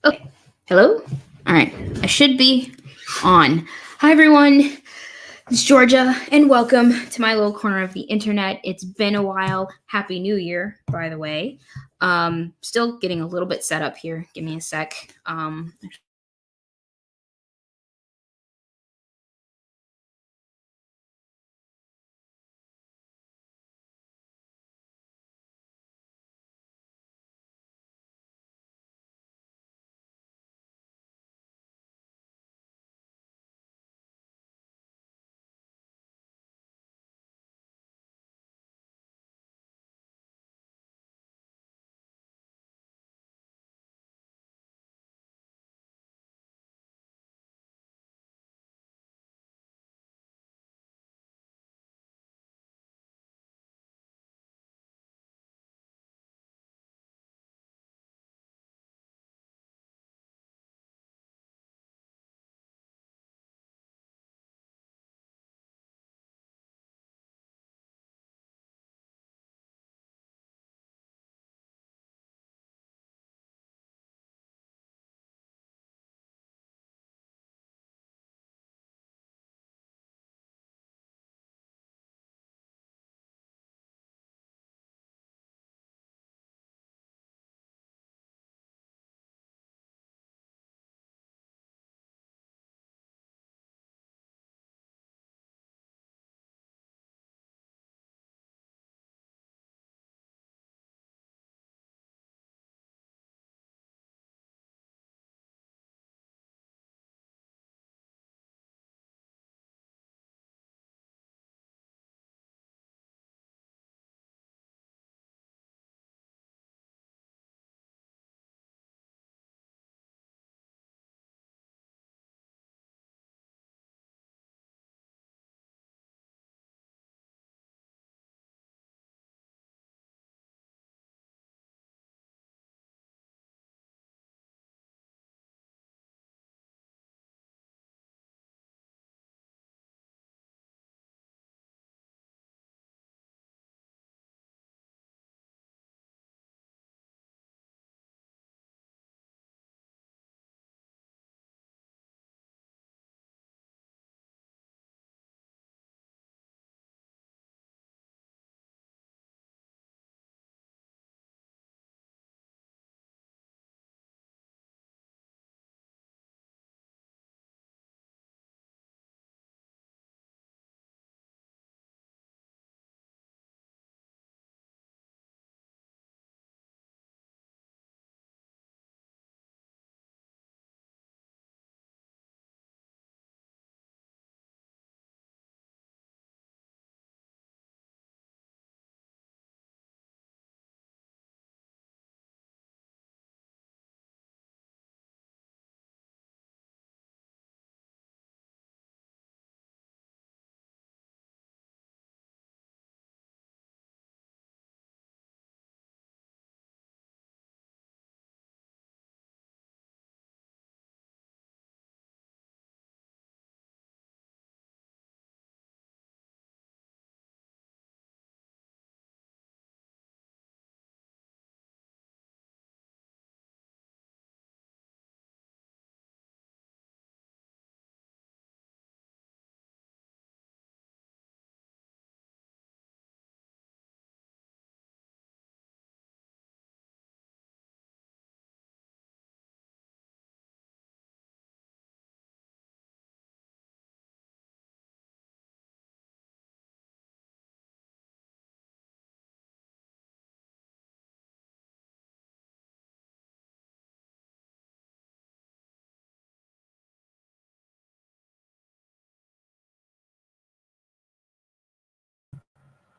Okay. Hello? All right. I should be on. Hi, everyone. It's Georgia, and welcome to my little corner of the internet. It's been a while. Happy New Year, by the way. Still getting a little bit set up here. Give me a sec.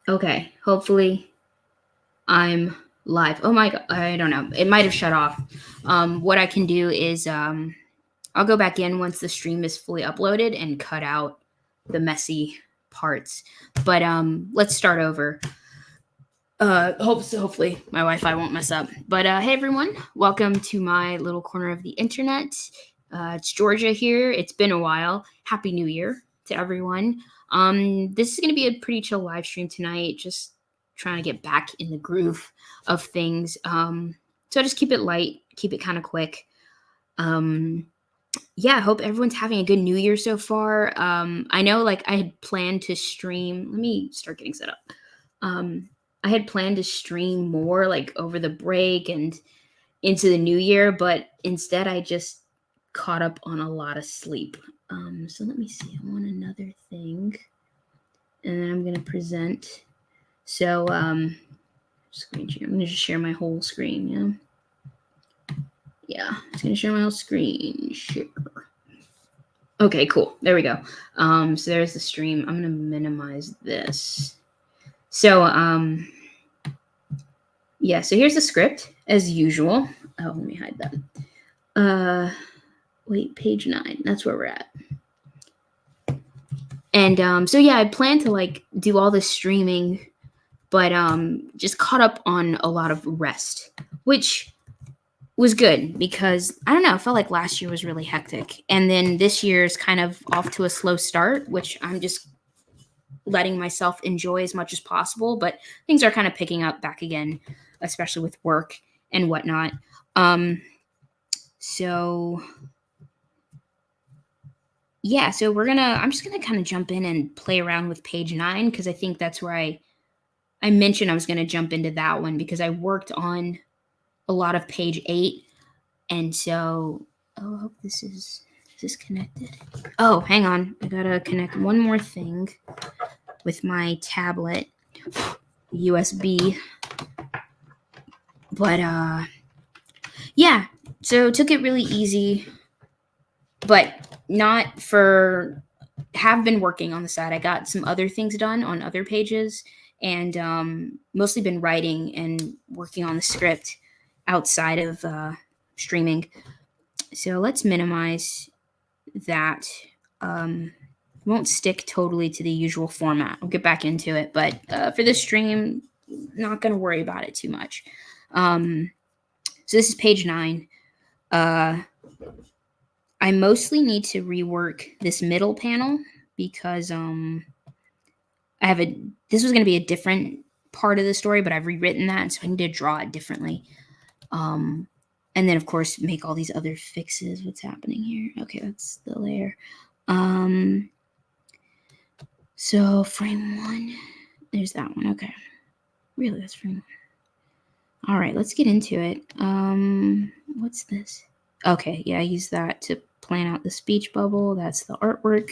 Okay. Hopefully, I'm live. Oh my god. I don't know. It might have shut off. What I can do is I'll go back in once the stream is fully uploaded and cut out the messy parts. But let's start over. Hopefully my Wi-Fi won't mess up. But hey everyone, welcome to my little corner of the internet. It's Georgia here. It's been a while. Happy New Year to everyone. This is gonna be a pretty chill live stream tonight. Just trying to get back in the groove of things. So I just keep it light, keep it kind of quick. Yeah, I hope everyone's having a good new year so far. I know like I had planned to stream. Let me start getting set up. Um, I had planned to stream more like over the break and into the new year, but instead I just caught up on a lot of sleep. So let me see. I want another thing, and then I'm gonna present. So screen share. I'm gonna just share my whole screen. Yeah. I'm just gonna share my whole screen. Share. Okay, cool. There we go. So there's the stream. I'm gonna minimize this. So yeah. So here's the script as usual. Oh, let me hide that. Wait, page 9. That's where we're at. And so yeah, I plan to like do all this streaming, but just caught up on a lot of rest, which was good because I don't know, I felt like last year was really hectic. And then this year is kind of off to a slow start, which I'm just letting myself enjoy as much as possible. But things are kind of picking up back again, especially with work and whatnot. So yeah, so I'm just gonna kind of jump in and play around with page 9 because I think that's where I mentioned I was gonna jump into that one because I worked on a lot of page 8. And so, oh, I hope this is connected. Oh, hang on. I gotta connect one more thing with my tablet, USB. But yeah, so took it really easy, but not for, have been working on the side. I got some other things done on other pages and mostly been writing and working on the script outside of streaming. So let's minimize that. Won't stick totally to the usual format. I'll get back into it, but for this stream, not going to worry about it too much. So this is page 9. I mostly need to rework this middle panel because this was going to be a different part of the story, but I've rewritten that, so I need to draw it differently. And then of course make all these other fixes. What's happening here? Okay, that's the layer. So frame 1, there's that one. Okay, really, that's frame 1. All right, let's get into it. What's this? Okay, yeah, I use that to plan out the speech bubble. That's the artwork.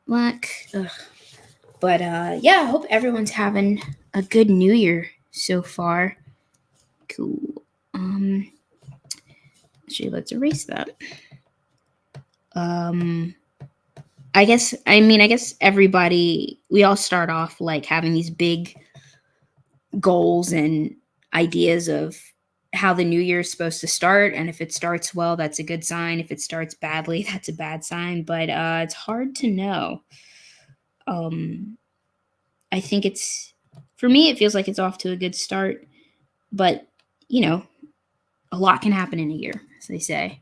Black. Ugh. But yeah, I hope everyone's having a good new year so far. Cool. Actually, let's erase that. I guess everybody, we all start off like having these big goals and ideas of how the new year is supposed to start, and if it starts well, that's a good sign. If it starts badly, that's a bad sign. But it's hard to know. I think for me, it feels like it's off to a good start, but you know, a lot can happen in a year, as they say.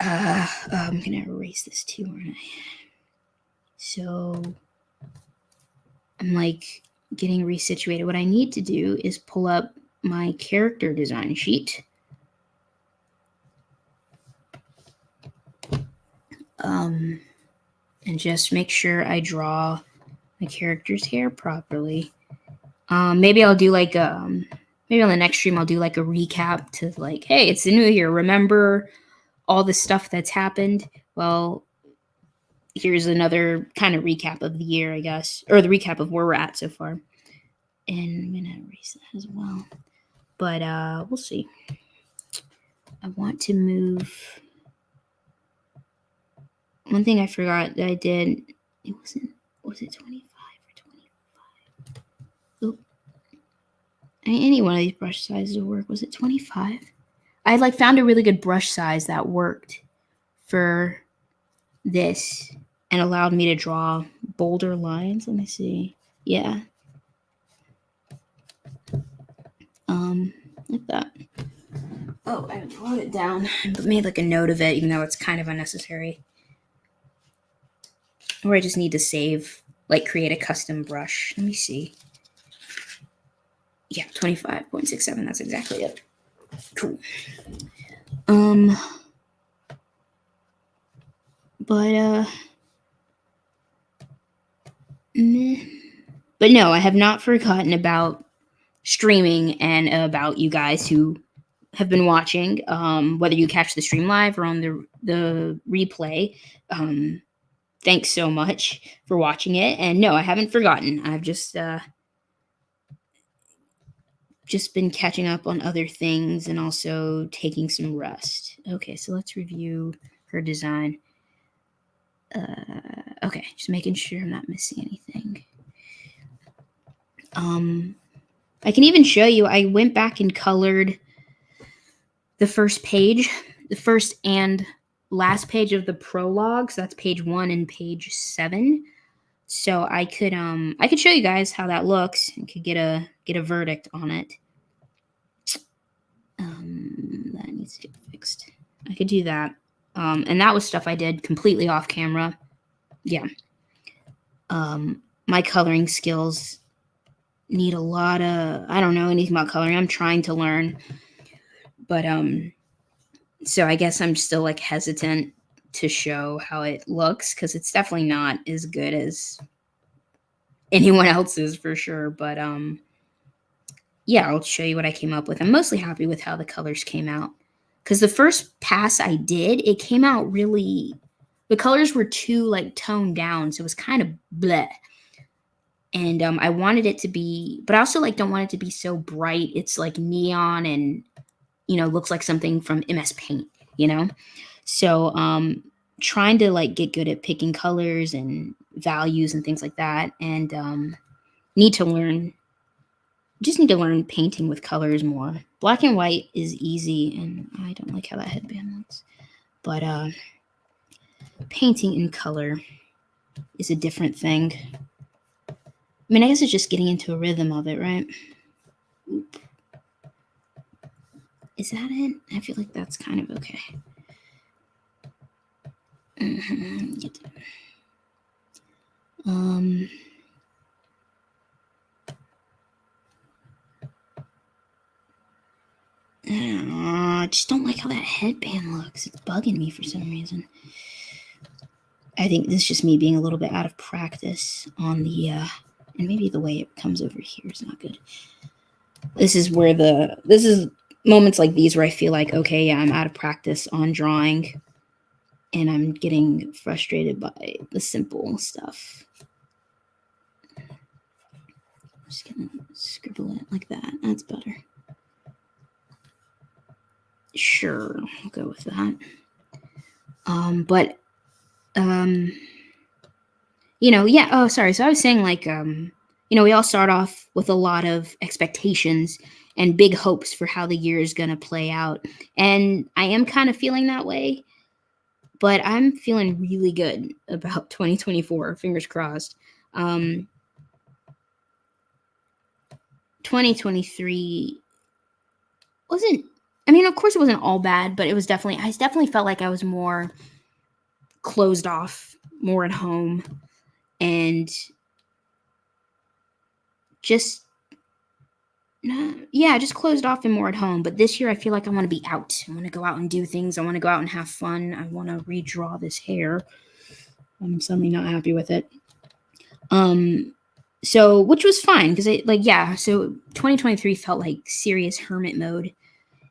I'm gonna erase this too, aren't I? So I'm like getting resituated. What I need to do is pull up my character design sheet. And just make sure I draw my character's hair properly. Maybe I'll do like maybe on the next stream I'll do like a recap to like, hey, it's the new year. Remember all the stuff that's happened? Well, here's another kind of recap of the year, I guess, or the recap of where we're at so far. And I'm gonna erase that as well. But we'll see. I want to move. One thing I forgot that I did, was it 25 or 25? Oop. Any one of these brush sizes will work. Was it 25? I like found a really good brush size that worked for this and allowed me to draw bolder lines. Let me see. Yeah. Like that. Oh, I wrote it down but made like a note of it, even though it's kind of unnecessary. Or I just need to save, like create a custom brush. Let me see. Yeah, 25.67. That's exactly it. Cool. Um, but meh. But no, I have not forgotten about streaming and about you guys who have been watching, whether you catch the stream live or on the replay. Thanks so much for watching it. And no, I haven't forgotten. I've just been catching up on other things and also taking some rest. Okay, so let's review her design. Okay, just making sure I'm not missing anything. I can even show you, I went back and colored the first page, the first and last page of the prologue. So that's page 1 and page 7. So I could show you guys how that looks and could get a verdict on it. That needs to get fixed. I could do that. And that was stuff I did completely off camera. Yeah. My coloring skills need a lot of, I don't know anything about coloring. I'm trying to learn. But so I guess I'm still like hesitant to show how it looks because it's definitely not as good as anyone else's for sure. But yeah, I'll show you what I came up with. I'm mostly happy with how the colors came out because the first pass I did, it came out really, the colors were too like toned down, so it was kind of bleh. And I wanted it to be, but I also like don't want it to be so bright. It's like neon and looks like something from MS Paint, So trying to like get good at picking colors and values and things like that, and need to learn painting with colors more. Black and white is easy, and I don't like how that headband looks. But painting in color is a different thing. I mean, I guess it's just getting into a rhythm of it, right? Oop. Is that it? I feel like that's kind of okay. I just don't like how that headband looks. It's bugging me for some reason. I think this is just me being a little bit out of practice on the, and maybe the way it comes over here is not good. This is moments like these where I feel like, okay, yeah, I'm out of practice on drawing and I'm getting frustrated by the simple stuff. I'm just gonna scribble it like that. That's better. Sure, I'll go with that. Yeah. Oh, sorry. So I was saying, like, we all start off with a lot of expectations and big hopes for how the year is gonna play out, and I am kind of feeling that way. But I'm feeling really good about 2024. Fingers crossed. 2023 wasn't. I mean, of course, it wasn't all bad, but it was definitely. I definitely felt like I was more closed off, more at home, and just closed off and more at home. But this year, I feel like I want to be out. I want to go out and do things. I want to go out and have fun. I want to redraw this hair. I'm suddenly not happy with it. So, which was fine because so 2023 felt like serious hermit mode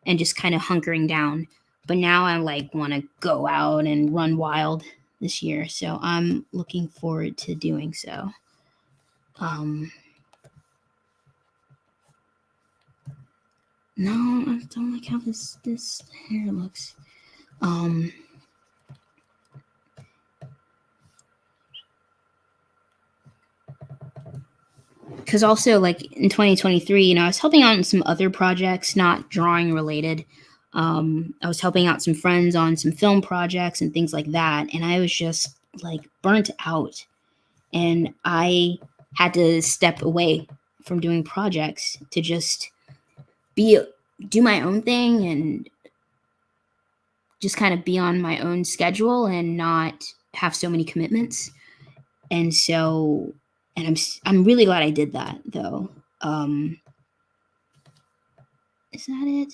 and just kind of hunkering down. But now I want to go out and run wild this year. So I'm looking forward to doing so. No, I don't like how this hair looks. Because also, like, in 2023, I was helping out on some other projects, not drawing related. I was helping out some friends on some film projects and things like that, and I was just like burnt out, and I had to step away from doing projects to just do my own thing and just kind of be on my own schedule and not have so many commitments. And so, and I'm really glad I did that, though. Is that it?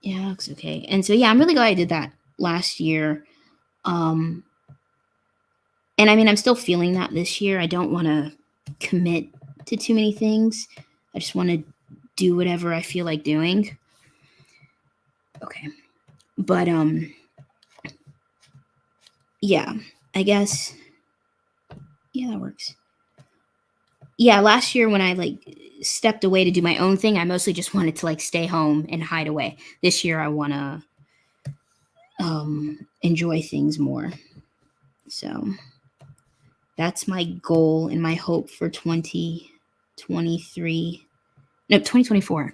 Yeah, it looks okay. And so, yeah, I'm really glad I did that last year. And I mean, I'm still feeling that this year. I don't want to commit to too many things. I just want to do whatever I feel like doing. Okay. But, yeah, I guess, yeah, that works. Yeah, last year when I like stepped away to do my own thing, I mostly just wanted to like stay home and hide away. This year I want to enjoy things more. So that's my goal and my hope for 2023. No, 2024.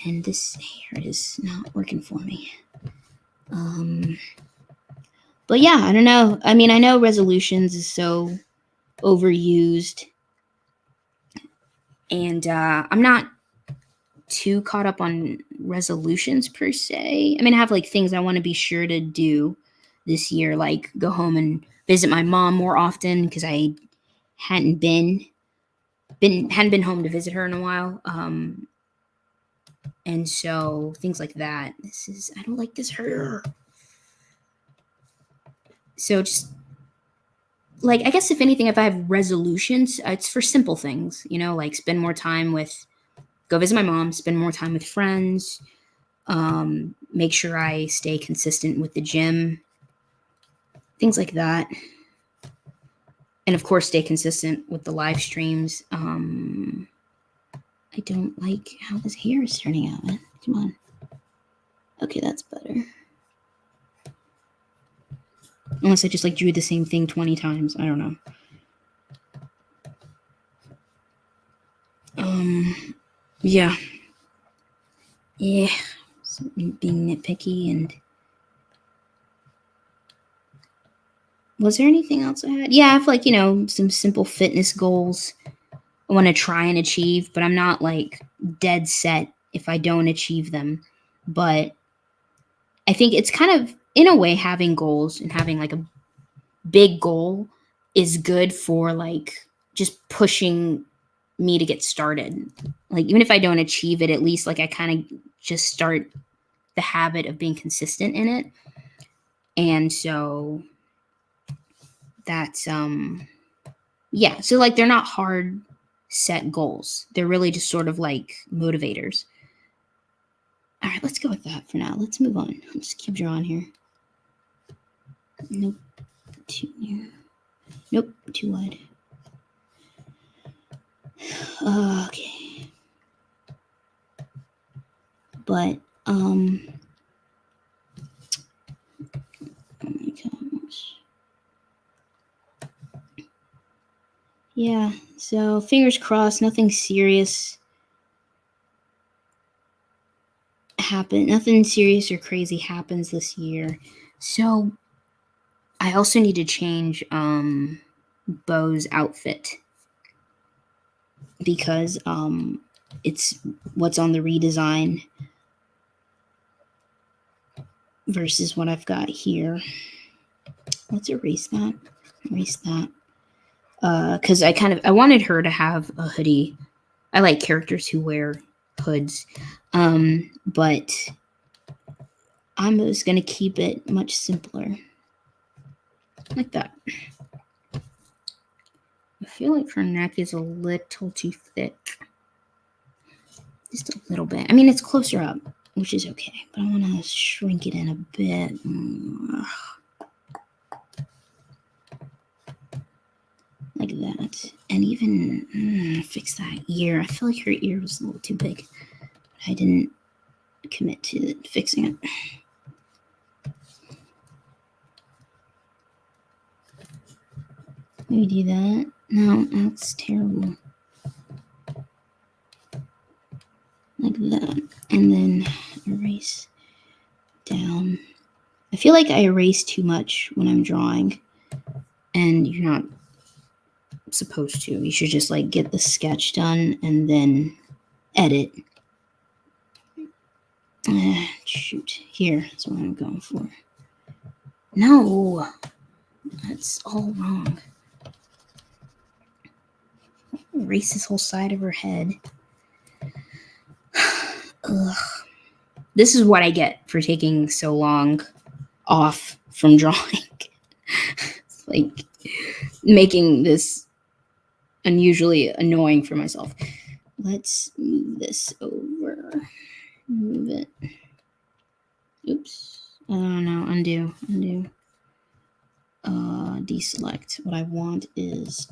And this hair is not working for me. But yeah, I don't know. I mean, I know resolutions is so overused, and I'm not too caught up on resolutions per se. I mean, I have like things I want to be sure to do this year, like go home and visit my mom more often because I hadn't hadn't been home to visit her in a while. And so things like that. I don't like this hair. So just like, I guess if anything, if I have resolutions, it's for simple things, like spend more time go visit my mom, spend more time with friends, make sure I stay consistent with the gym, things like that. And of course, stay consistent with the live streams. I don't like how this hair is turning out, man. Come on. Okay, that's better. Unless I just like drew the same thing 20 times. I don't know. Yeah. Yeah. So being nitpicky. And was there anything else I had? Yeah, I have like, some simple fitness goals I want to try and achieve, but I'm not like dead set if I don't achieve them. But I think it's kind of, in a way, having goals and having like a big goal is good for like just pushing me to get started. Like, even if I don't achieve it, at least like I kind of just start the habit of being consistent in it. And so that's, yeah. So like they're not hard set goals, they're really just sort of like motivators. All right, let's go with that for now. Let's move on. Let's keep drawing here. Nope. Too near. Nope. Too wide. Okay. But, oh my gosh. Yeah, so fingers crossed, nothing serious nothing serious or crazy happens this year. So I also need to change Bo's outfit because it's what's on the redesign versus what I've got here. Let's erase that. Erase that. Because I wanted her to have a hoodie. I like characters who wear hoods. But I'm just going to keep it much simpler. Like that. I feel like her neck is a little too thick. Just a little bit. I mean, it's closer up, which is okay. But I want to shrink it in a bit. Like that. And even fix that ear. I feel like her ear was a little too big. I didn't commit to fixing it. Maybe do that. No, that's terrible. Like that. And then erase down. I feel like I erase too much when I'm drawing. And you're not supposed to. You should just like get the sketch done and then edit. Shoot. Here. That's what I'm going for. No. That's all wrong. Erase this whole side of her head. Ugh. This is what I get for taking so long off from drawing. It's like making this unusually annoying for myself. Let's move this over. Move it. Oops. Oh no, undo. Deselect. What I want is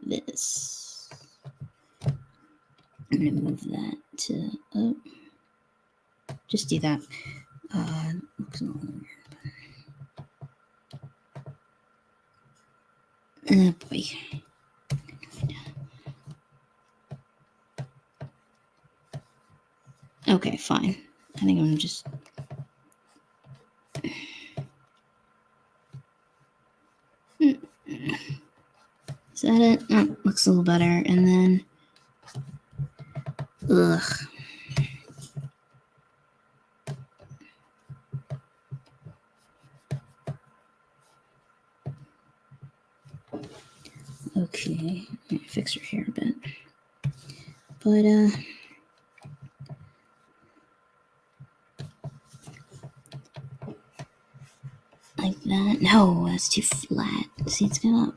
this. I'm gonna move that to just do that. Looks a little weird. Oh boy. Okay, fine. I think I'm just. Is that it? Oh, looks a little better. And then. Ugh. Okay. Fix her hair a bit. But, like that. No, that's too flat. See, it's gonna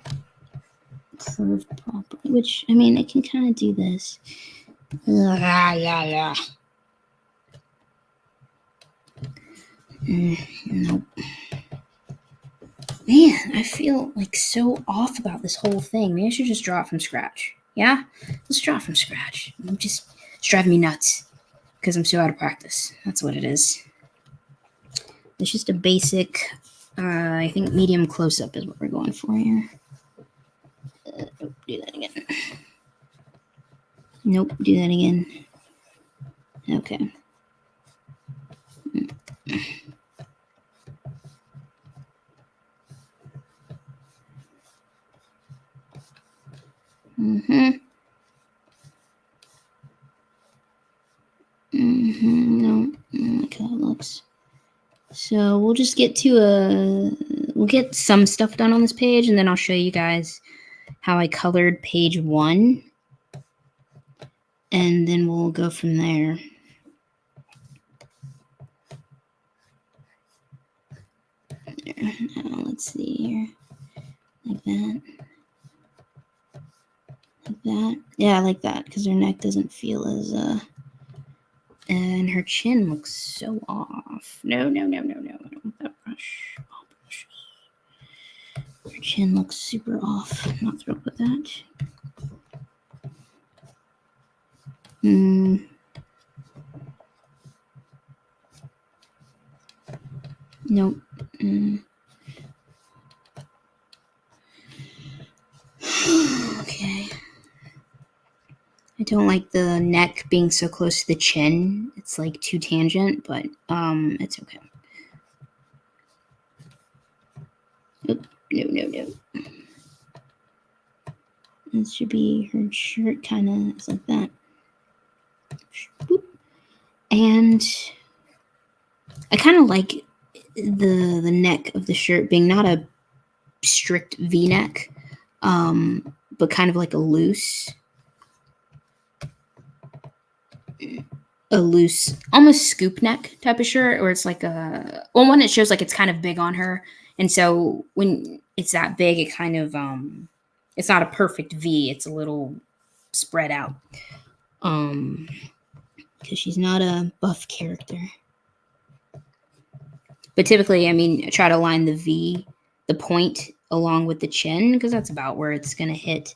curve properly, which, I mean, I can kind of do this. Nope. Man, I feel like so off about this whole thing. Maybe I should just draw it from scratch. Yeah? Let's draw it from scratch. It's driving me nuts because I'm so out of practice. That's what it is. It's just a basic, I think medium close-up is what we're going for here. Do that again. Nope, do that again. Okay. No, like how it looks. So we'll just get to we'll get some stuff done on this page, and then I'll show you guys how I colored page 1, and then we'll go from there. There. Now let's see here, like that, like that. Yeah, like that, because her neck doesn't feel as and her chin looks so off. No, I don't want that brush. Her chin looks super off. I'm not thrilled with that. Nope. Okay. I don't like the neck being so close to the chin. It's like too tangent, but it's okay. Oop, no. This should be her shirt, kind of. It's like that. Boop. And I kind of like the neck of the shirt being not a strict V-neck, but kind of like a loose, almost scoop neck type of shirt, or it's like one that shows like it's kind of big on her, and so when it's that big, it kind of it's not a perfect V. It's a little spread out, because she's not a buff character. But typically, I mean, I try to line the V, the point, along with the chin, because that's about where it's going to hit.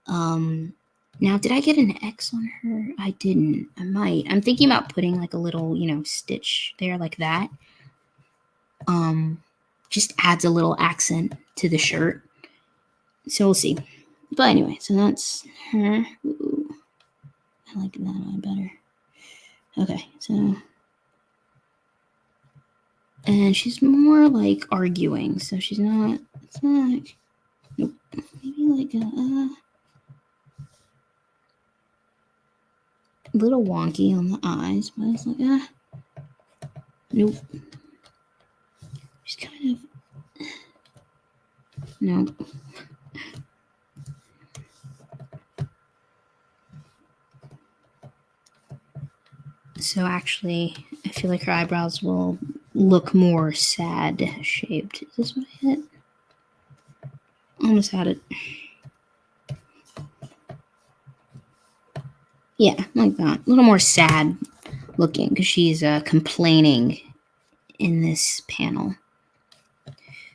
Now, did I get an X on her? I didn't. I might. I'm thinking about putting like a little, stitch there like that. Just adds a little accent to the shirt. So we'll see. But anyway, so that's her. Ooh, I like that one better. Okay, so... And she's more like arguing, so she's not... It's not like... Nope. Maybe like a little wonky on the eyes, but it's like, nope. She's kind of... Nope. So actually, I feel like her eyebrows will look more sad shaped. Is this what I hit? Almost had it. Yeah, like that. A little more sad looking because she's complaining in this panel.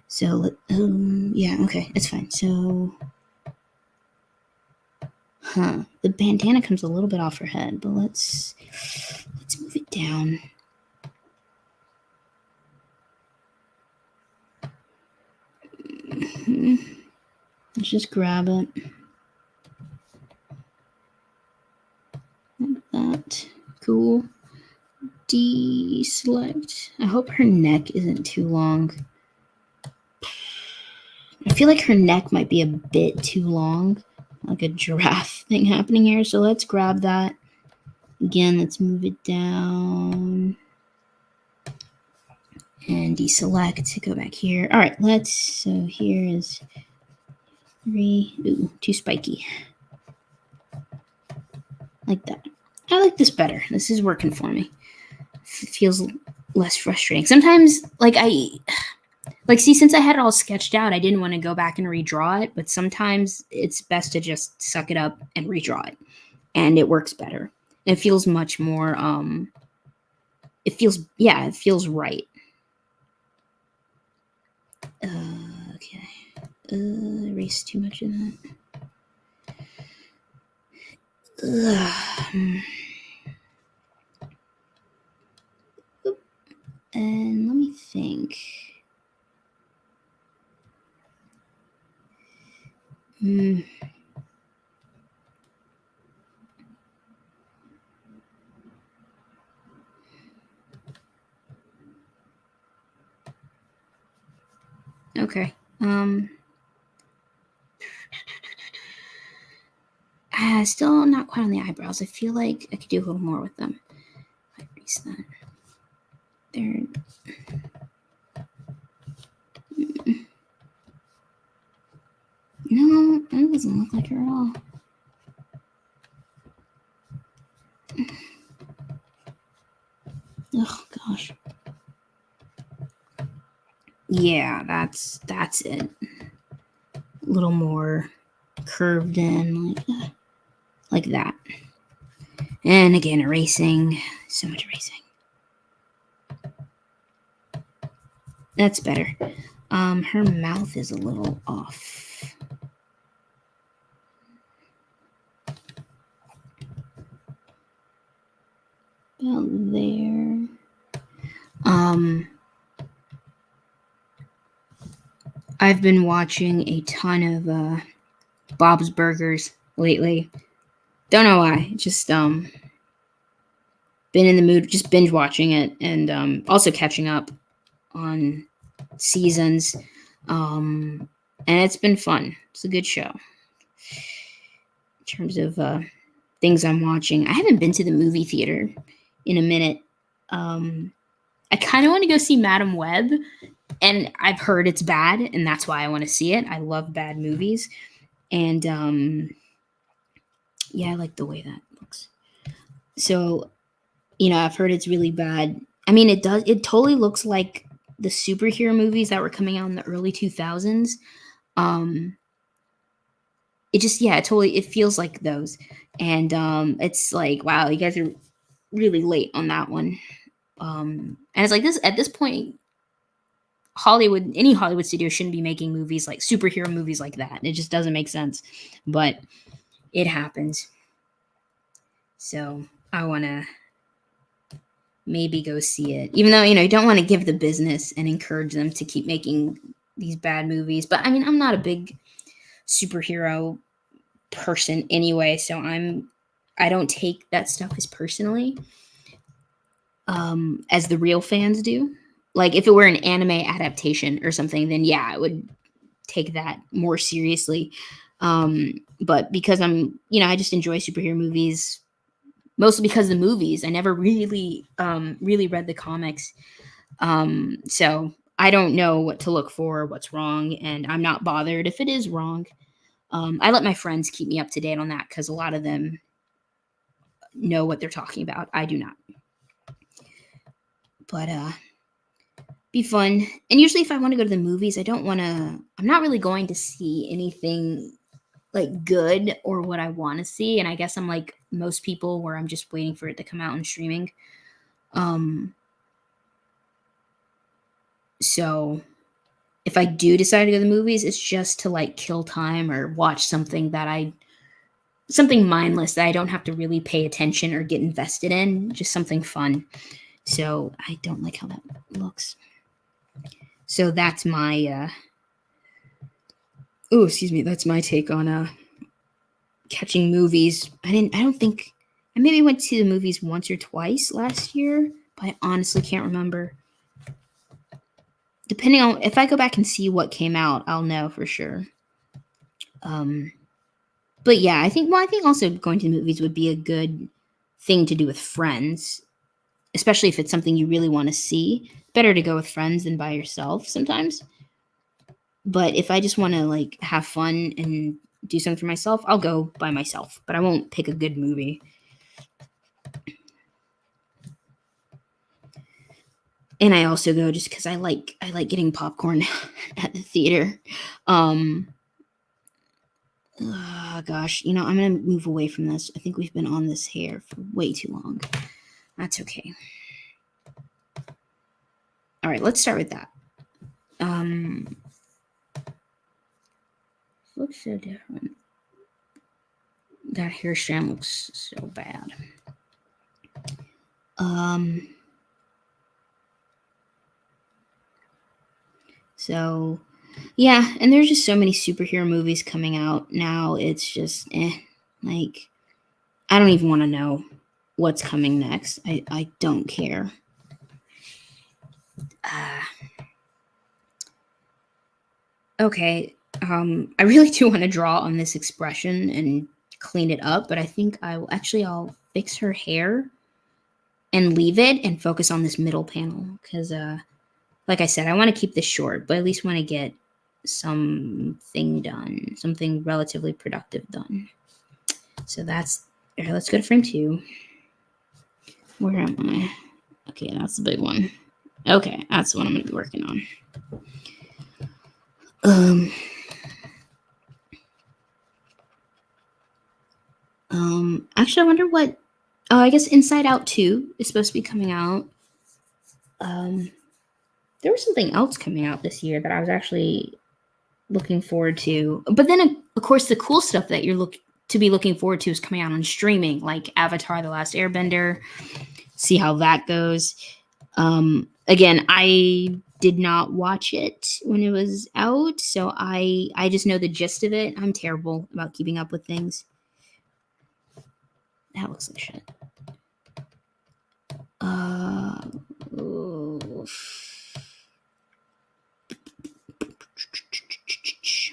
So, yeah, okay, it's fine. So, the bandana comes a little bit off her head, but let's move it down. Let's just grab it. Like that. Cool. Deselect. I hope her neck isn't too long. I feel like her neck might be a bit too long, like a giraffe thing happening here. So let's grab that. Again, let's move it down and deselect to go back here. All right, so here is 3. Ooh, too spiky. Like that. I like this better. This is working for me. It feels less frustrating. Sometimes, since I had it all sketched out, I didn't want to go back and redraw it, but sometimes it's best to just suck it up and redraw it. And it works better. It feels much more, it feels right. Okay. Erase too much of that. And let me think. Okay. Still not quite on the eyebrows. I feel like I could do a little more with them. I erase that. There. No, it doesn't look like her at all. Oh gosh. Yeah, that's it. A little more curved in, like that. And again, erasing. So much erasing. That's better. Her mouth is a little off. About there. I've been watching a ton of Bob's Burgers lately. Don't know why. Just been in the mood, just binge watching it, and also catching up on seasons. And it's been fun. It's a good show. In terms of things I'm watching, I haven't been to the movie theater in a minute. I kind of want to go see Madam Web, and I've heard it's bad, and that's why I want to see it. I love bad movies, and yeah, I like the way that looks. So, I've heard it's really bad. I mean, it totally looks like the superhero movies that were coming out in the early 2000s. It feels like those. And it's like, wow, you guys are really late on that one. And it's like this, at this point, any Hollywood studio shouldn't be making movies like superhero movies like that. It just doesn't make sense, but it happens. So I want to maybe go see it, even though, you don't want to give the business and encourage them to keep making these bad movies. But I mean, I'm not a big superhero person anyway, so I don't take that stuff as personally as the real fans do. Like if it were an anime adaptation or something, then yeah, I would take that more seriously. But because I just enjoy superhero movies, mostly because of the movies. I never really read the comics. So I don't know what to look for, what's wrong, and I'm not bothered if it is wrong. I let my friends keep me up to date on that because a lot of them know what they're talking about. I do not. but be fun. And usually if I want to go to the movies, I'm not really going to see anything like good or what I want to see. And I guess I'm like most people where I'm just waiting for it to come out and streaming. So if I do decide to go to the movies, it's just to like kill time or watch something mindless that I don't have to really pay attention or get invested in, just something fun. So I don't like how that looks. So that's my that's my take on catching movies. I maybe went to the movies once or twice last year, but I honestly can't remember. Depending on if I go back and see what came out, I'll know for sure. But yeah, I think also going to the movies would be a good thing to do with friends, especially if it's something you really want to see. Better to go with friends than by yourself sometimes. But if I just want to like have fun and do something for myself, I'll go by myself, but I won't pick a good movie. And I also go just because I like getting popcorn at the theater. Gosh, I'm gonna move away from this. I think we've been on this hair for way too long. That's okay. All right, let's start with that. Looks so different. That hair strand looks so bad. So yeah, and there's just so many superhero movies coming out now. It's just like I don't even want to know what's coming next. I don't care. Okay. I really do want to draw on this expression and clean it up, but I think I'll fix her hair and leave it and focus on this middle panel because like I said, I want to keep this short, but at least want to get something done, something relatively productive done. So let's go to frame 2. Where am I? Okay, that's the big one. Okay, that's what I'm going to be working on. Actually, I wonder what. Oh, I guess Inside Out 2 is supposed to be coming out. There was something else coming out this year that I was actually looking forward to. But then, of course, the cool stuff that you're looking forward to is coming out on streaming, like Avatar: The Last Airbender. See how that goes. Again, I did not watch it when it was out, so I just know the gist of it. I'm terrible about keeping up with things. That looks like shit.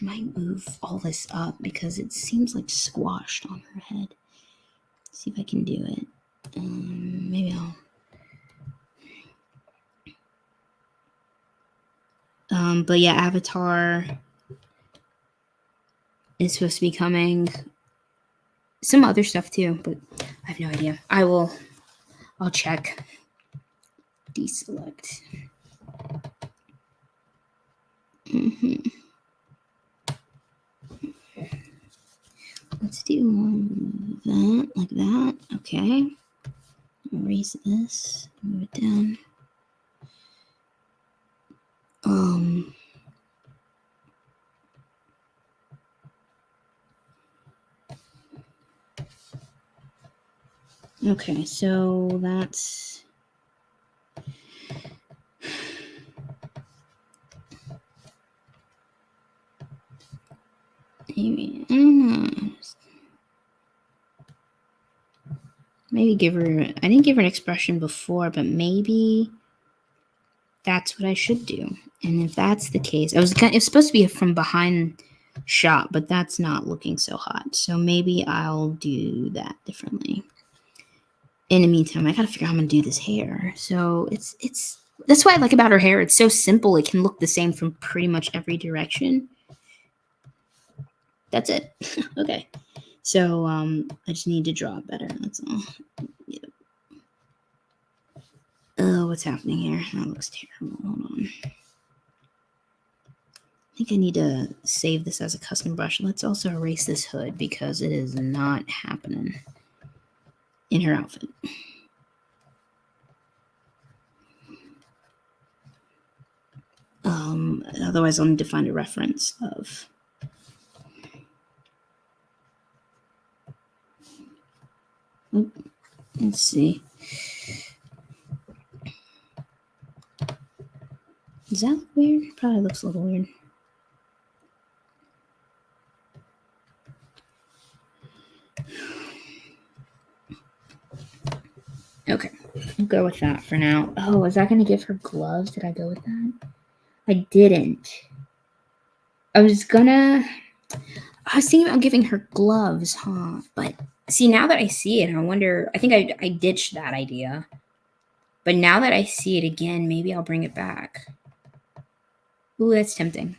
Might move all this up because it seems like squashed on her head. See if I can do it. Maybe I'll. But yeah, Avatar is supposed to be coming. Some other stuff too, but I have no idea. I'll check. Deselect. Let's do that, like that. Okay. Erase this. Move it down. Okay, so that's maybe give her. I didn't give her an expression before, but maybe that's what I should do. And if that's the case, it's supposed to be a from behind shot, but that's not looking so hot. So maybe I'll do that differently. In the meantime, I gotta figure out how I'm gonna do this hair. So it's that's what I like about her hair. It's so simple. It can look the same from pretty much every direction. That's it. Okay. So I just need to draw better. That's all. Yep. Oh, what's happening here? That looks terrible. Hold on. I think I need to save this as a custom brush. Let's also erase this hood because it is not happening in her outfit. Otherwise, I'll need to find a reference of. Oh, let's see. Does that look weird? Probably looks a little weird. Okay, I'll go with that for now. Oh, was I going to give her gloves? Did I go with that? I didn't. I was thinking about giving her gloves, huh? But see, now that I see it, I wonder, I think I ditched that idea. But now that I see it again, maybe I'll bring it back. Ooh, that's tempting.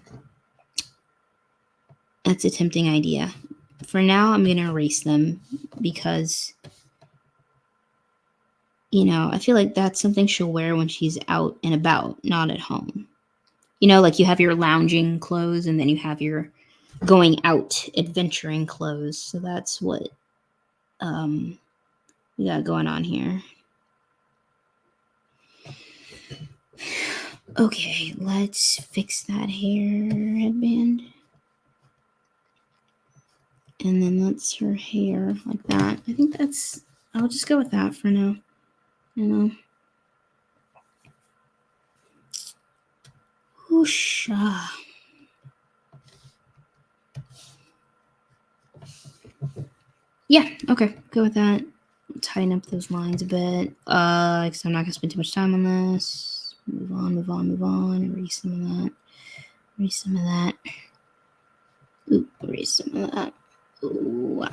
That's a tempting idea. For now, I'm going to erase them because, I feel like that's something she'll wear when she's out and about, not at home. Like you have your lounging clothes and then you have your going out adventuring clothes. So that's what we got going on here. Okay, let's fix that hair headband. And then that's her hair like that. I think I'll just go with that for now. Whoosh. Yeah, okay, go with that. Tighten up those lines a bit. Because I'm not gonna spend too much time on this. Move on. Erase some of that. Ooh, erase some of that. Ooh.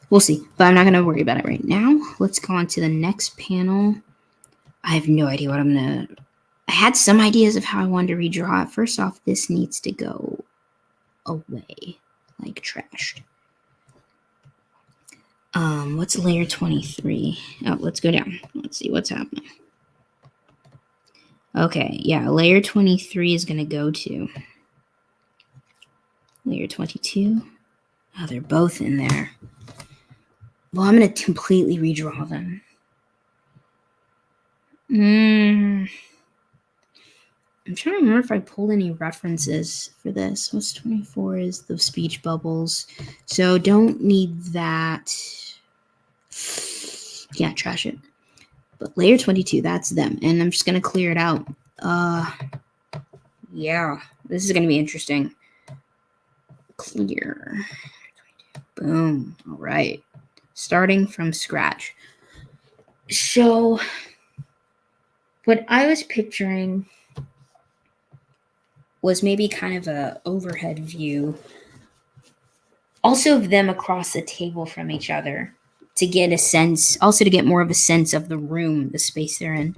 We'll see, but I'm not gonna worry about it right now. Let's go on to the next panel. I have no idea what I had some ideas of how I wanted to redraw it. First off, this needs to go away, like trashed. What's layer 23? Oh, let's go down. Let's see what's happening. Okay, yeah, layer 23 is gonna go to layer 22. Oh, they're both in there. Well, I'm gonna completely redraw them. I'm trying to remember if I pulled any references for this. What's 24 is the speech bubbles. So don't need that. Yeah, trash it. But layer 22, that's them. And I'm just going to clear it out. Yeah, this is going to be interesting. Clear. Boom. All right. Starting from scratch. So what I was picturing was maybe kind of a overhead view. Also of them across the table from each other to get a sense, also to get more of a sense of the room, the space they're in.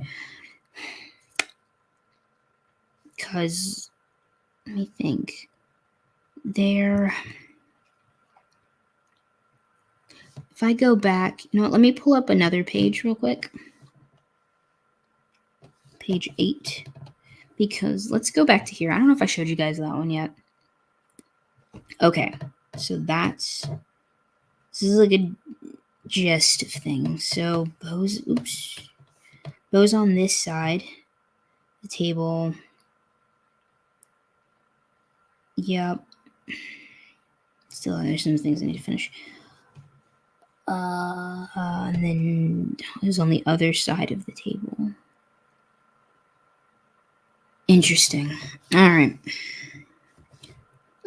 Because, let me think, if I go back, let me pull up another page real quick. Page 8. Because let's go back to here. I don't know if I showed you guys that one yet. Okay, so this is like a gist of things. So bows on this side, the table. Yep. Still, there's some things I need to finish. And then it was on the other side of the table. Interesting. All right.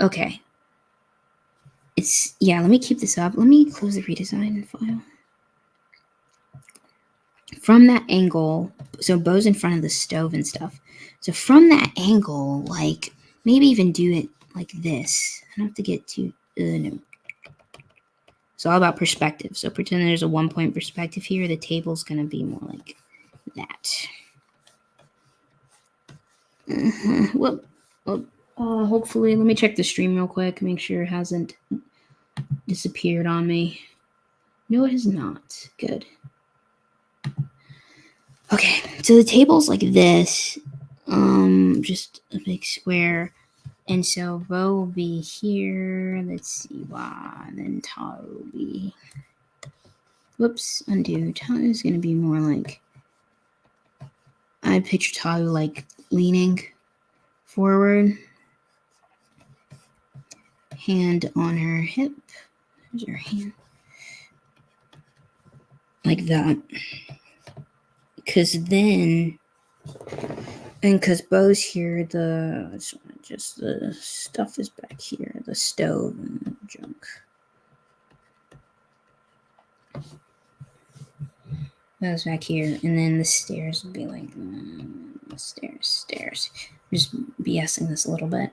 Okay. Let me keep this up. Let me close the redesign file. From that angle, so Bo's in front of the stove and stuff. So from that angle, like, maybe even do it like this. I don't have to get too, no. It's all about perspective. So pretend there's a 1-point perspective here. The table's going to be more like that. Well, hopefully, let me check the stream real quick. Make sure it hasn't disappeared on me. No, it has not. Good. Okay, so the table's like this. Just a big square. And so Bo will be here. Let's see why. And then Tahoe will be. Whoops, undo. Tahoe is going to be more like. I picture Tahoe like leaning forward. Hand on her hip. There's her hand. Like that. Because then. And because Bo's here, the stuff is back here. The stove and junk. Goes back here, and then the stairs would be like stairs. Just BSing this a little bit.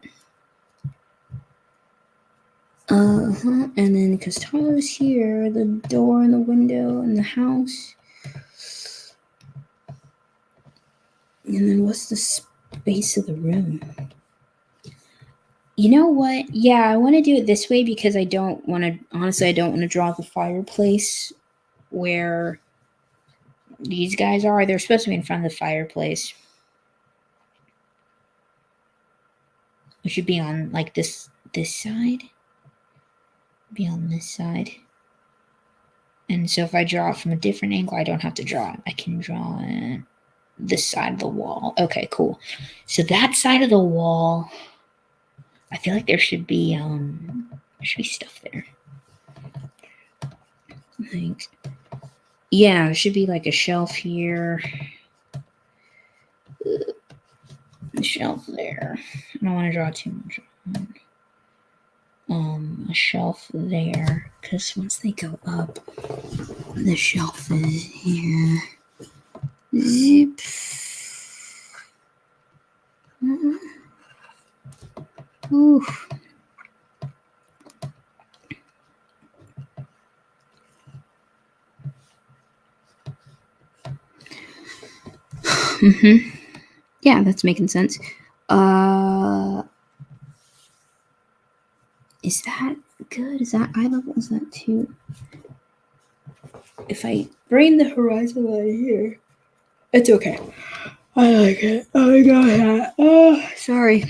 And then because Tyler's here, the door and the window and the house. And then what's the space of the room? You know what? Yeah, I want to do it this way because I don't want to draw the fireplace where these guys are. They're supposed to be in front of the fireplace. We should be on like this side. Be on this side. And so if I draw it from a different angle, I don't have to draw it. I can draw this side of the wall. Okay, cool. So that side of the wall, I feel like there should be stuff there. Thanks. Yeah, there should be like a shelf here. A shelf there. I don't want to draw too much. A shelf there, because once they go up, the shelf is here. Zip. Oof. Yeah, that's making sense. Is that good? Is that eye level? Is that too? If I bring the horizon line here, it's okay. I like it. Oh my god. Oh, sorry.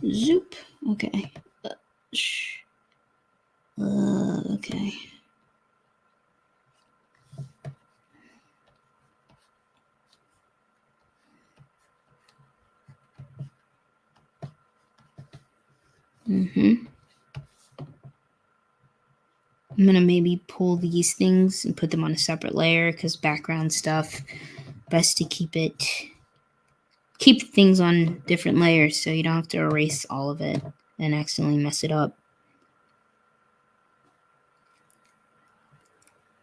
Zoop. Okay. Okay. I'm gonna maybe pull these things and put them on a separate layer because background stuff, best to keep things on different layers so you don't have to erase all of it and accidentally mess it up.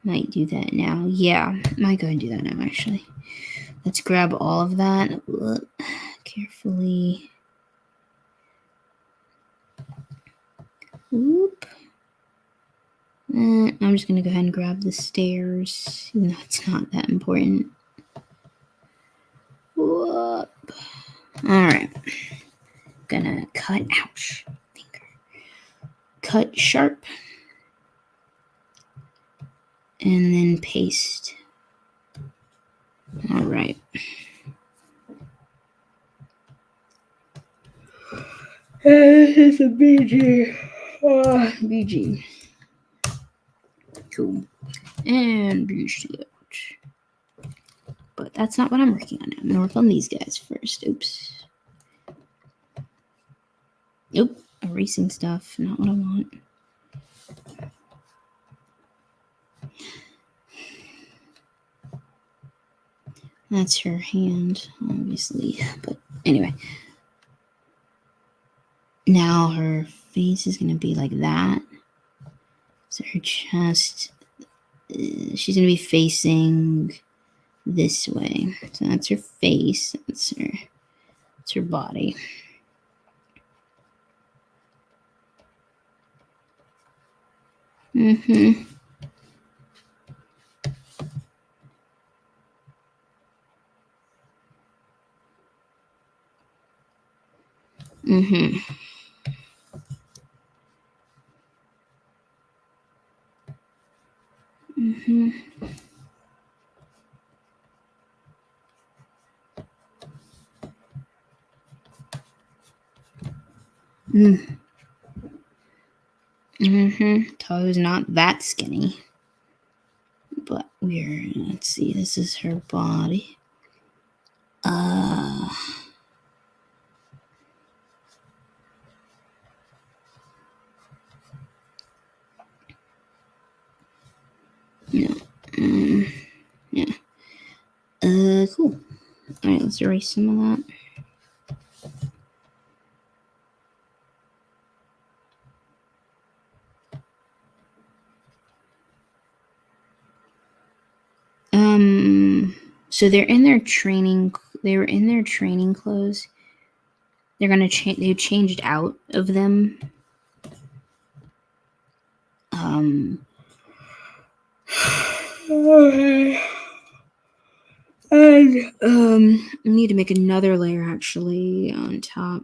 Might do that now. Yeah, might go and do that now actually. Let's grab all of that carefully. Whoop. I'm just gonna go ahead and grab the stairs, even though it's not that important. Whoop. Alright. Gonna cut, ouch, finger. Cut sharp. And then paste. Alright. This is a BG. BG. Cool. And BG out. But that's not what I'm working on now. I'm gonna work on these guys first. Oops. Nope. Erasing stuff. Not what I want. That's her hand, obviously. But anyway. Now her face is going to be like that. So her chest, she's going to be facing this way. So that's her face. That's her body. Mm-hmm. Mm-hmm. Toe's not that skinny. But let's see, this is her body. No. Yeah. Cool. Alright, let's erase some of that. So they're in their training. They were in their training clothes. They're gonna change. They changed out of them. And I need to make another layer actually on top.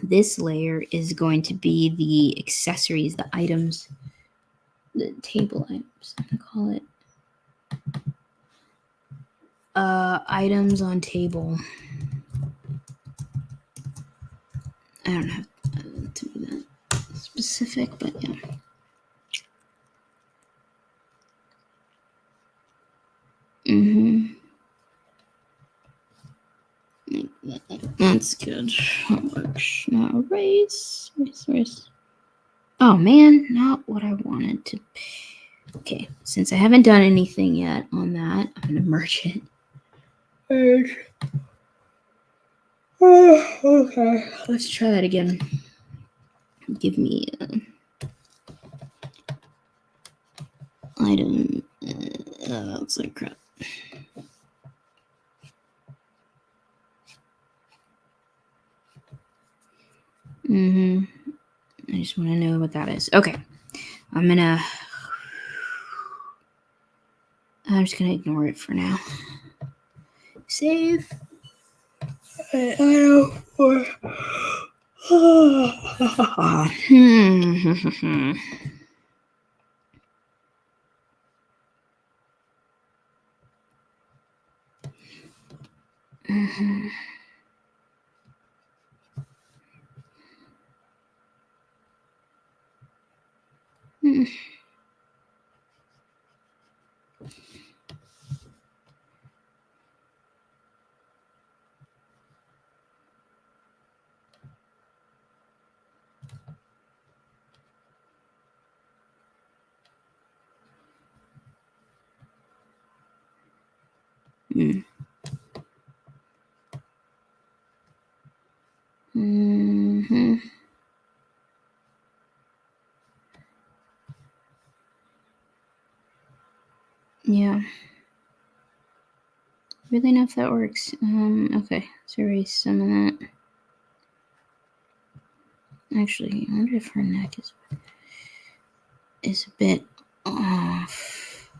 This layer is going to be the accessories, the items, the table items. I'm gonna call it items on table. I don't have to be that specific, but yeah. That's good. That works. Now erase. Oh man, not what I wanted to. Okay, since I haven't done anything yet on that, I'm gonna merge it. Okay, let's try that again. Give me item. Looks like crap. I just want to know what that is. Okay, I'm just gonna ignore it for now. Save. Item for. Yeah. Really know if that works. Okay, let's erase some of that. Actually, I wonder if her neck is a bit off.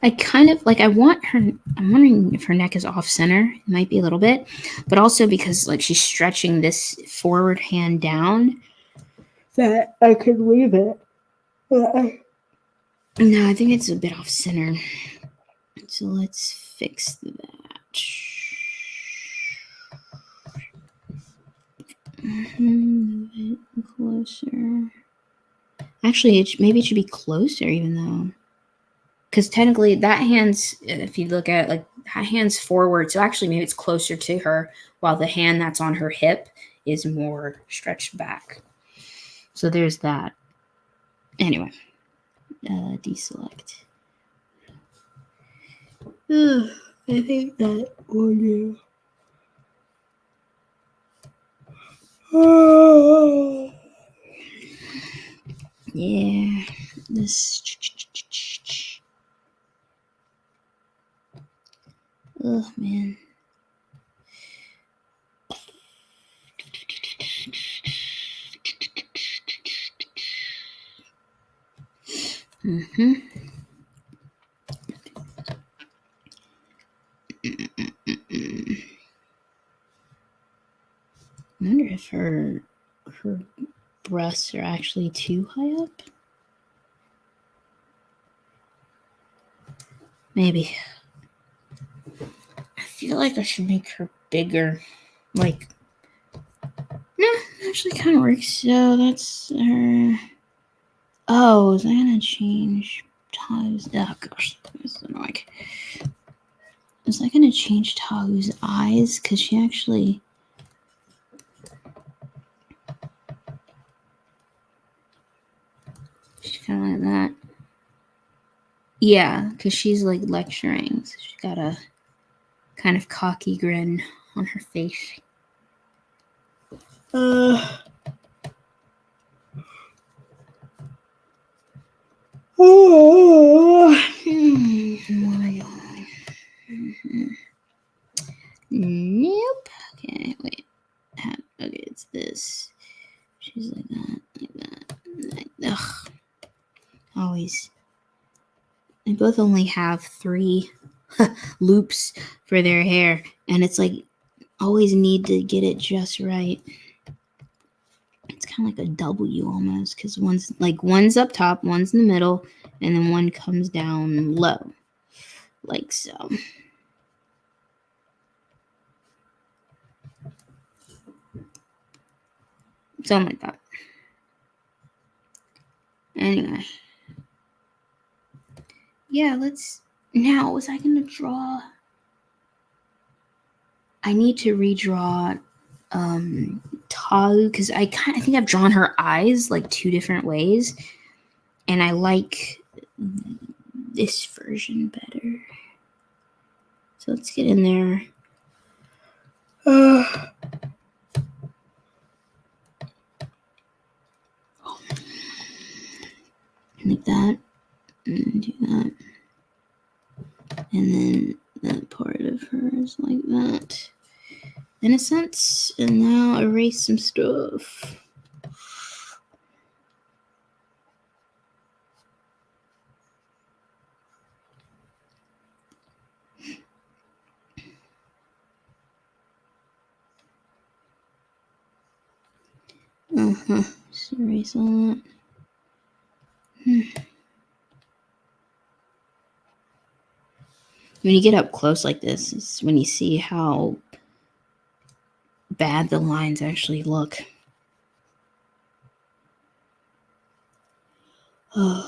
I kind of like. I want her. I'm wondering if her neck is off center. It might be a little bit, but also because like she's stretching this forward hand down, that I could leave it. No, I think it's a bit off center. So let's fix that. Move it closer. Actually, maybe it should be closer, even though, because technically that hand's, if you look at it, like that hand's forward, so actually maybe it's closer to her, while the hand that's on her hip is more stretched back. So there's that. Anyway, deselect. I think that will do. Yeah, this. Oh man. I wonder if her breasts are actually too high up. Maybe. I feel like I should make her bigger. Like, no, actually kind of works. So that's her. Oh, is that gonna change Tahu's? Oh gosh, that's annoying. Is that gonna change Tahu's eyes? Because she actually. She's kind of like that. Yeah, because she's like lecturing. So she's got a kind of cocky grin on her face. Nope. Okay, wait. Okay, it's this. She's like that. Ugh. Always. They both only have 3 loops for their hair, and it's like always need to get it just right. It's kind of like a W almost, because one's up top, one's in the middle, and then one comes down low, like so. Something like that. Anyway. Yeah, now, was I going to draw? I need to redraw Tahu, because I think I've drawn her eyes like 2 different ways, and I like this version better. So let's get in there. Like that, and do that, and then that part of her is like that, in a sense. And now erase some stuff. Just erase all that. When you get up close like this, it's when you see how bad the lines actually look. I'm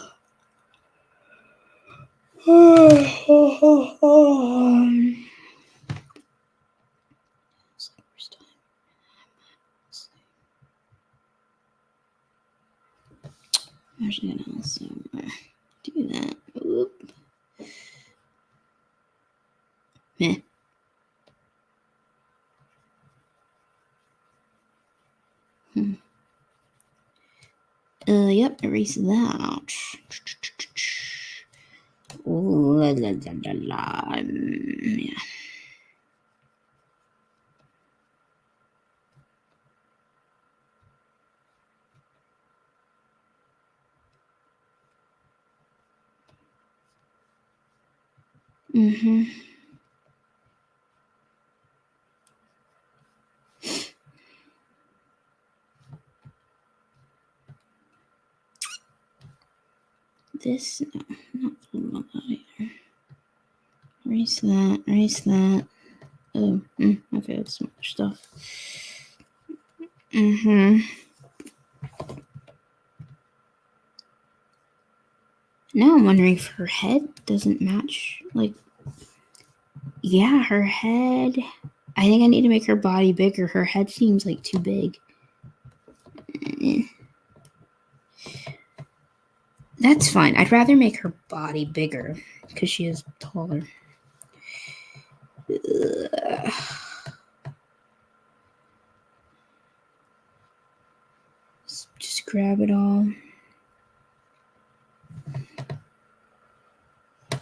actually gonna also do that. Oop. Meh. Yep, erase that. Ooh, la, la, la, la. Yeah. This, no, not that either. Erase that, erase that. Oh, okay, that's some other stuff. Now I'm wondering if her head doesn't match. Like, yeah, her head. I think I need to make her body bigger. Her head seems like too big. That's fine. I'd rather make her body bigger because she is taller. Just grab it all.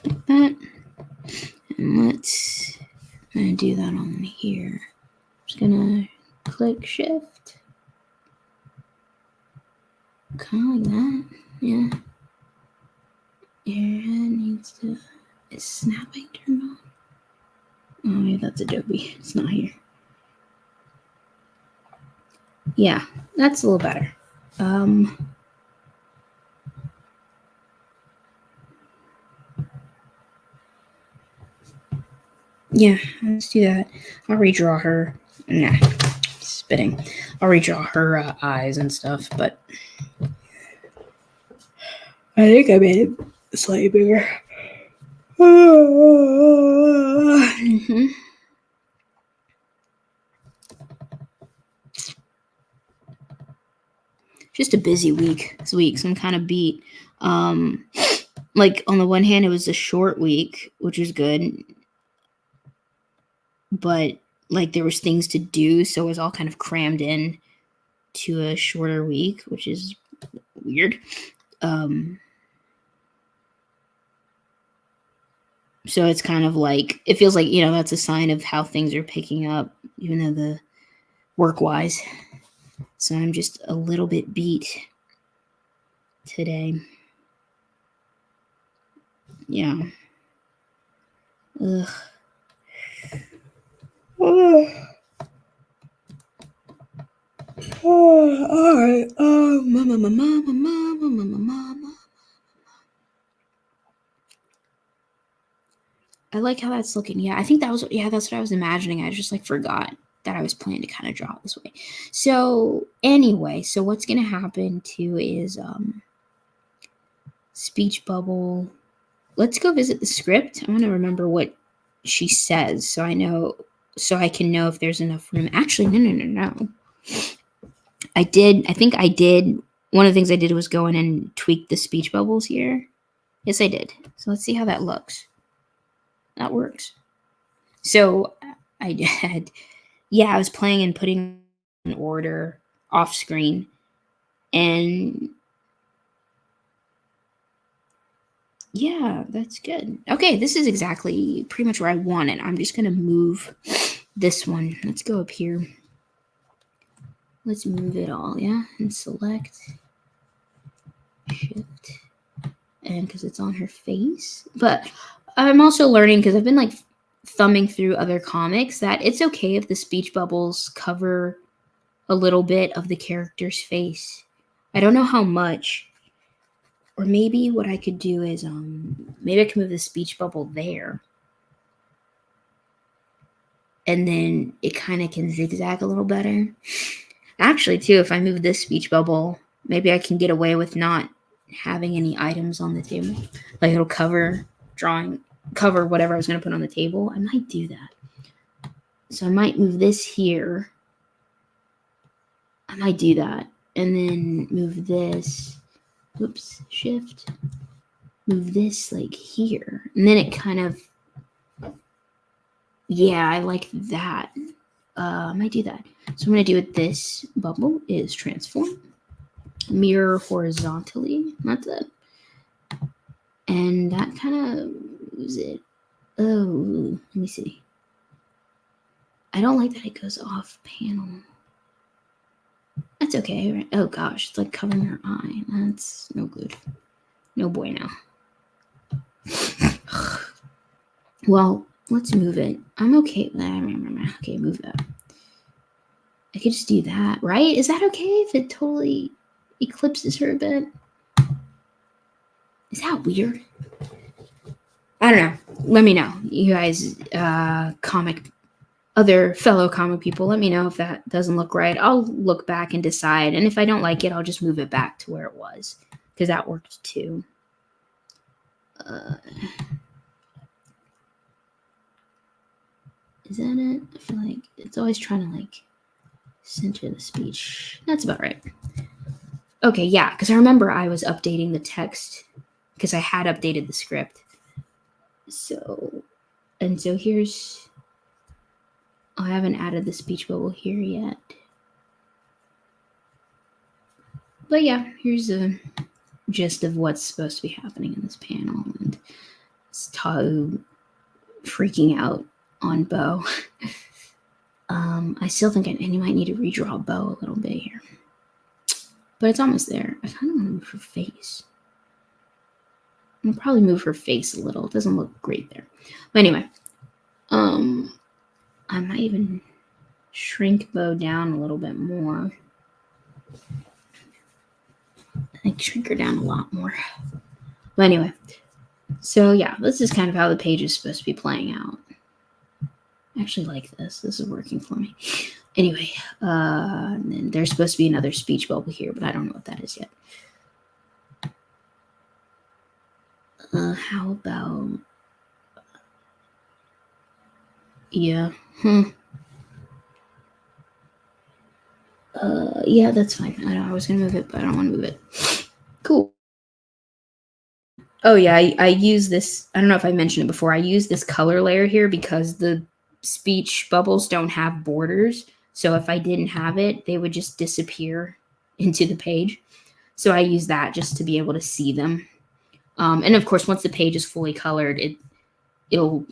Like that. And I'm gonna do that on here. Just gonna click shift. Kind of like that. Yeah. Your head needs to. Is snapping turned on? Oh, yeah, that's Adobe. It's not here. Yeah, that's a little better. Yeah, let's do that. I'll redraw her. Nah, spitting. I'll redraw her eyes and stuff, but I think I made it slightly bigger. Mm-hmm. Just a busy week this week, so I'm kind of beat. Like on the one hand, it was a short week, which is good, but like there was things to do, so it was all kind of crammed in to a shorter week, which is weird. So it's kind of like it feels like that's a sign of how things are picking up, even though the work wise. So I'm just a little bit beat today. Yeah. Ugh. All right. Mama. I like how that's looking. Yeah, I think that's what I was imagining. I just like forgot that I was planning to kind of draw it this way. So anyway, so what's gonna happen too is speech bubble. Let's go visit the script. I want to remember what she says so I can know if there's enough room. Actually, no. I think I did. One of the things I did was go in and tweak the speech bubbles here. Yes, I did. So let's see how that looks. That works. So I did. Yeah, I was playing and putting an order off screen. And yeah, that's good. Okay, this is exactly pretty much where I want it. I'm just going to move this one. Let's go up here. Let's move it all, yeah? And select. Shift. And because it's on her face. But I'm also learning, because I've been like thumbing through other comics, that it's okay if the speech bubbles cover a little bit of the character's face. I don't know how much. Or maybe what I could do is maybe I can move the speech bubble there. And then it kind of can zigzag a little better. Actually, too, if I move this speech bubble, maybe I can get away with not having any items on the table. Like it'll cover whatever I was going to put on the table. I might do that. So I might move this here. I might do that. And then move this. Oops, shift. Move this like here. And then it kind of, yeah, I like that. I might do that. So I'm going to do with this bubble is transform. Mirror horizontally. That's it. And that kind of moves it. Oh, let me see. I don't like that it goes off panel. That's okay, right? Oh gosh, it's like covering her eye. That's no good. No bueno. Well, let's move it. I'm okay. Okay, move that. I could just do that, right? Is that okay if it totally eclipses her a bit? Is that weird? I don't know. Let me know. You guys, other fellow comic people, let me know if that doesn't look right. I'll look back and decide. And if I don't like it, I'll just move it back to where it was. Because that worked too. Is that it? I feel like it's always trying to like center the speech. That's about right. Okay, yeah, because I remember I was updating the text because I had updated the script. So here's, I haven't added the speech bubble here yet. But yeah, here's a gist of what's supposed to be happening in this panel. And it's Tao freaking out on Bo. I still think you might need to redraw Bo a little bit here. But it's almost there. I kind of want to move her face. I'll probably move her face a little. It doesn't look great there. But anyway, I might even shrink Bo down a little bit more. think shrink her down a lot more. But anyway, so yeah, this is kind of how the page is supposed to be playing out. I actually like this. This is working for me. Anyway, and then there's supposed to be another speech bubble here, but I don't know what that is yet. How about... Yeah. Yeah, that's fine. I was gonna move it, but I don't want to move it. Cool. Oh yeah, I use this. I don't know if I mentioned it before. I use this color layer here because the speech bubbles don't have borders. So if I didn't have it, they would just disappear into the page. So I use that just to be able to see them. And of course, once the page is fully colored, it'll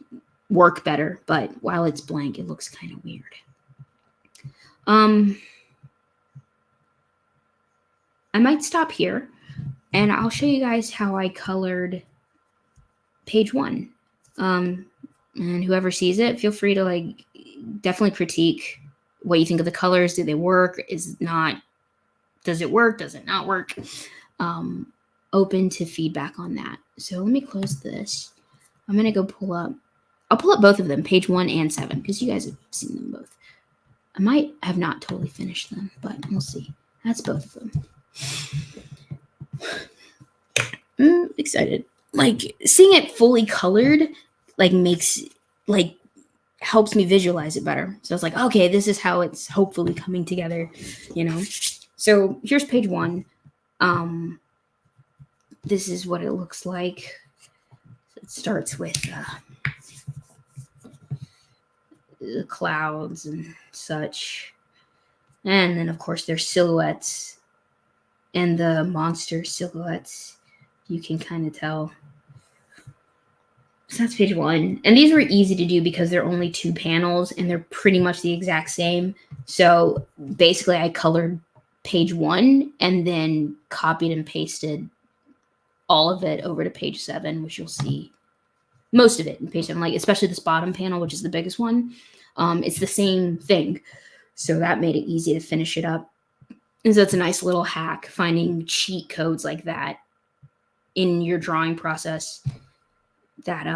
work better. But while it's blank, it looks kind of weird. I might stop here, and I'll show you guys how I colored page 1. And whoever sees it, feel free to definitely critique what you think of the colors. Do they work? Does it work? Does it not work? Open to feedback on that. So let me close this. I'm gonna go I'll pull up both of them, page 1 and 7, because you guys have seen them both. I might have not totally finished them, but we'll see. That's both of them. I'm excited. Seeing it fully colored helps me visualize it better. So it's okay, this is how it's hopefully coming together, So here's page 1. This is what it looks like. It starts with the clouds and such. And then, of course, there's silhouettes and the monster silhouettes. You can kind of tell. So that's page 1. And these were easy to do because they're only 2 panels and they're pretty much the exact same. So basically, I colored page 1 and then copied and pasted all of it over to page 7, which you'll see most of it in page 7, especially this bottom panel, which is the biggest one. It's the same thing. So that made it easy to finish it up. And so it's a nice little hack, finding cheat codes like that in your drawing process that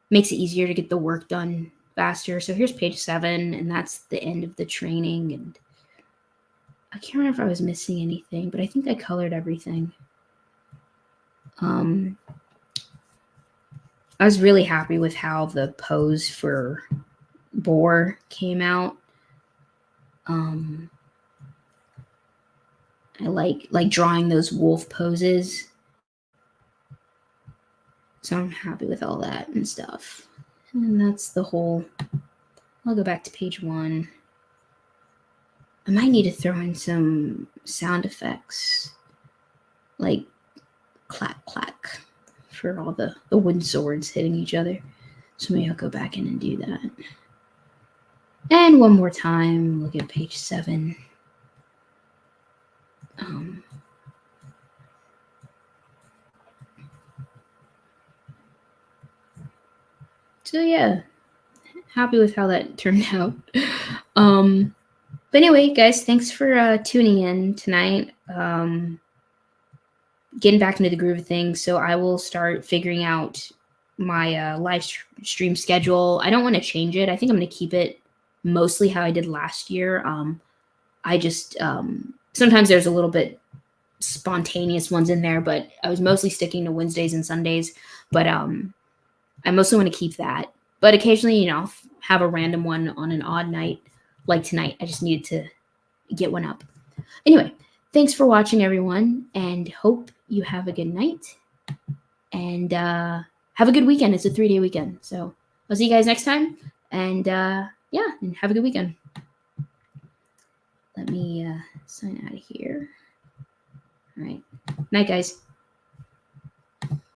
makes it easier to get the work done faster. So here's page 7, and that's the end of the training. And I can't remember if I was missing anything, but I think I colored everything. I was really happy with how the pose for Boar came out. I like drawing those wolf poses. So I'm happy with all that and stuff. And that's the whole... I'll go back to page 1. I might need to throw in some sound effects, like clack, clack, for all the wooden swords hitting each other. So maybe I'll go back in and do that. And one more time, look at page 7. So yeah, happy with how that turned out. But anyway, guys, thanks for tuning in tonight. Getting back into the groove of things. So I will start figuring out my live stream schedule. I don't want to change it. I think I'm going to keep it mostly how I did last year. I just sometimes there's a little bit spontaneous ones in there, but I was mostly sticking to Wednesdays and Sundays. But I mostly want to keep that. But occasionally, have a random one on an odd night like tonight. I just needed to get one up. Anyway, thanks for watching, everyone, and hope you have a good night. And have a good weekend. It's a 3-day weekend. So I'll see you guys next time. And and have a good weekend. Let me sign out of here. All right. Night, guys.